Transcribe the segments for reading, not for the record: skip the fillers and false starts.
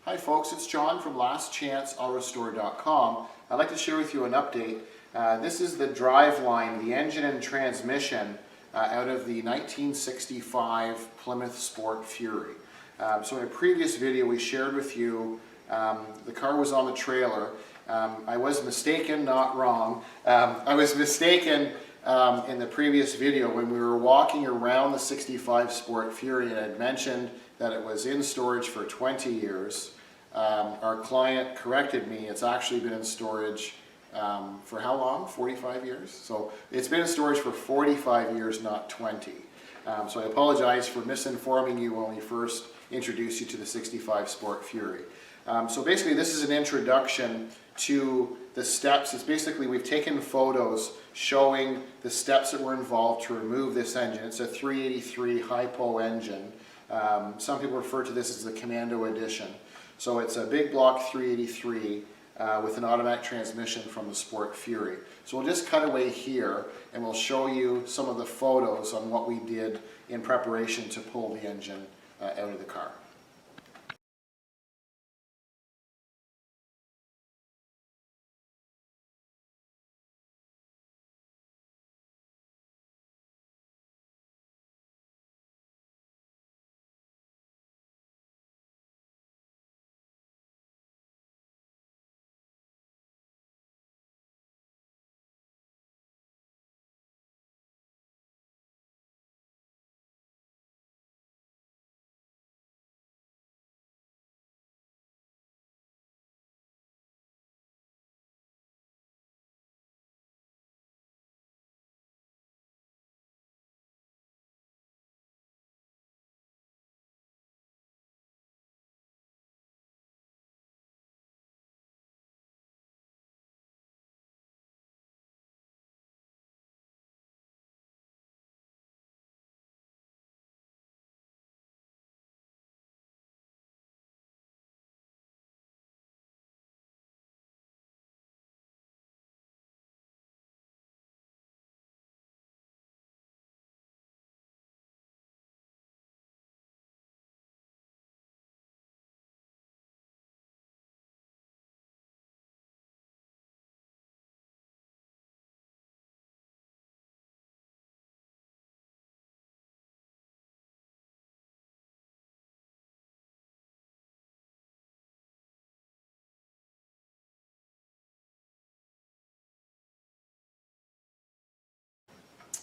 Hi folks, it's John from lastchanceautorestore.com. I'd like to share with you an update. This is the drive line, the engine and transmission out of the 1965 Plymouth Sport Fury. So in a previous video we shared with you, the car was on the trailer. I was mistaken, not wrong. I was mistaken in the previous video when we were walking around the 65 Sport Fury, and I had mentioned that it was in storage for 20 years. Our client corrected me. It's actually been in storage for how long? 45 years? So it's been in storage for 45 years, not 20. So I apologize for misinforming you when we first introduced you to the 65 Sport Fury. So basically this is an introduction to the steps. It's basically we've taken photos showing the steps that were involved to remove this engine. It's a 383 Hypo engine. Some people refer to this as the Commando Edition. So it's a big block 383 with an automatic transmission from the Sport Fury. So we'll just cut away here and we'll show you some of the photos on what we did in preparation to pull the engine out of the car.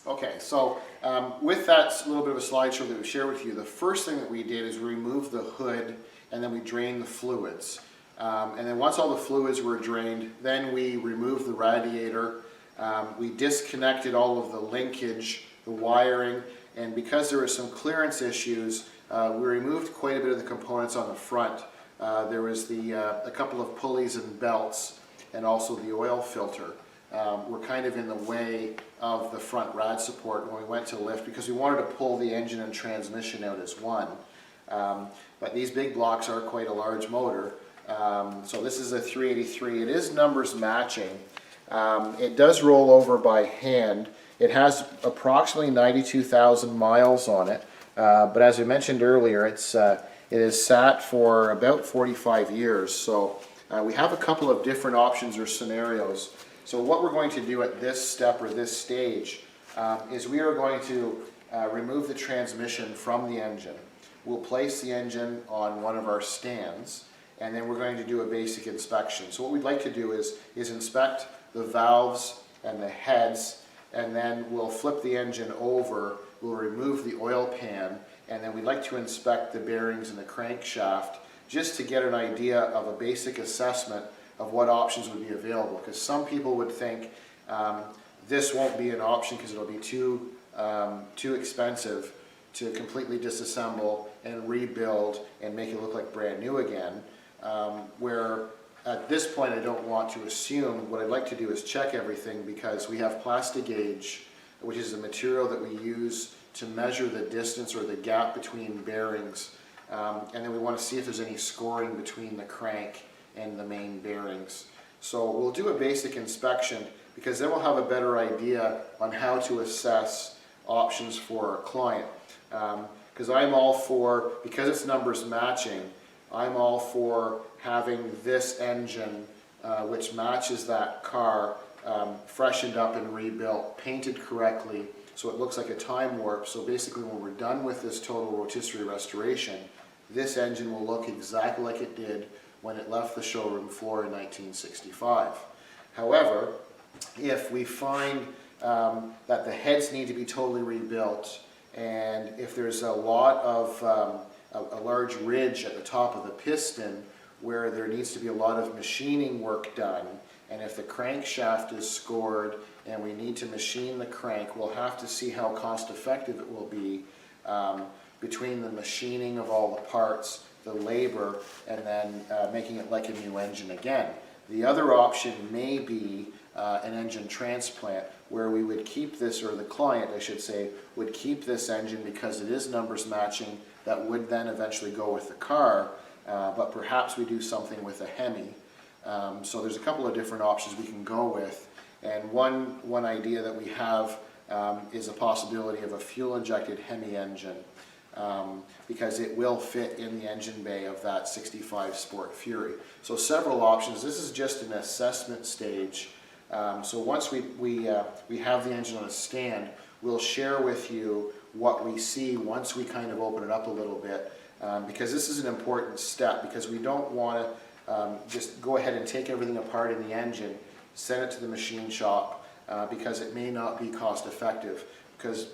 Okay, so with that little bit of a slideshow that we shared with you, the first thing that we did is we removed the hood and then we drained the fluids. And then once all the fluids were drained, then we removed the radiator. We disconnected all of the linkage, the wiring, and because there were some clearance issues, we removed quite a bit of the components on the front. There was a couple of pulleys and belts, and also the oil filter. Were kind of in the way of the front rad support when we went to lift because we wanted to pull the engine and transmission out as one. But these big blocks are quite a large motor. So this is a 383. It is numbers matching. It does roll over by hand. It has approximately 92,000 miles on it. But as we mentioned earlier, it is sat for about 45 years. So we have a couple of different options or scenarios. So what we're going to do at this step or this stage is we are going to remove the transmission from the engine. We'll place the engine on one of our stands, and then we're going to do a basic inspection. So what we'd like to do is inspect the valves and the heads, and then we'll flip the engine over, we'll remove the oil pan, and then we'd like to inspect the bearings and the crankshaft just to get an idea of a basic assessment of what options would be available, because some people would think this won't be an option because it'll be too expensive to completely disassemble and rebuild and make it look like brand new again. Where at this point I don't want to assume. What I'd like to do is check everything, because we have Plastigauge, which is a material that we use to measure the distance or the gap between bearings, and then we want to see if there's any scoring between the crank and the main bearings. So we'll do a basic inspection, because then we'll have a better idea on how to assess options for our client. Because I'm all for, because it's numbers matching, I'm all for having this engine, which matches that car, freshened up and rebuilt, painted correctly, so it looks like a time warp. So basically when we're done with this total rotisserie restoration, this engine will look exactly like it did when it left the showroom floor in 1965. However, if we find that the heads need to be totally rebuilt, and if there's a lot of a large ridge at the top of the piston where there needs to be a lot of machining work done, and if the crankshaft is scored and we need to machine the crank, we'll have to see how cost effective it will be between the machining of all the parts, the labor, and then making it like a new engine again. The other option may be an engine transplant, where we would keep this, or the client I should say, would keep this engine because it is numbers matching that would then eventually go with the car, but perhaps we do something with a Hemi. So there's a couple of different options we can go with, and one idea that we have is a possibility of a fuel injected Hemi engine, because it will fit in the engine bay of that 65 Sport Fury. So several options. This is just an assessment stage. So once we have the engine on a stand, we'll share with you what we see once we kind of open it up a little bit, because this is an important step, because we don't want to just go ahead and take everything apart in the engine, send it to the machine shop, because it may not be cost effective, because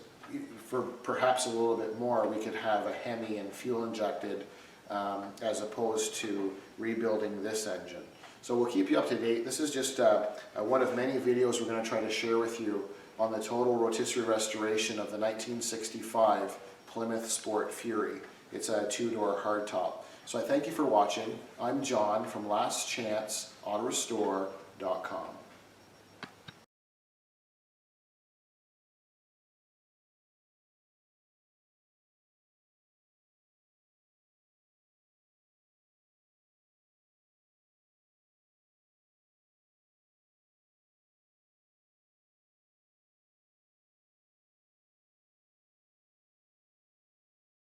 for perhaps a little bit more we could have a Hemi and fuel injected as opposed to rebuilding this engine. So we'll keep you up to date. This is just one of many videos we're going to try to share with you on the total rotisserie restoration of the 1965 Plymouth Sport Fury. It's a two-door hardtop. So I thank you for watching. I'm John from lastchanceautorestore.com.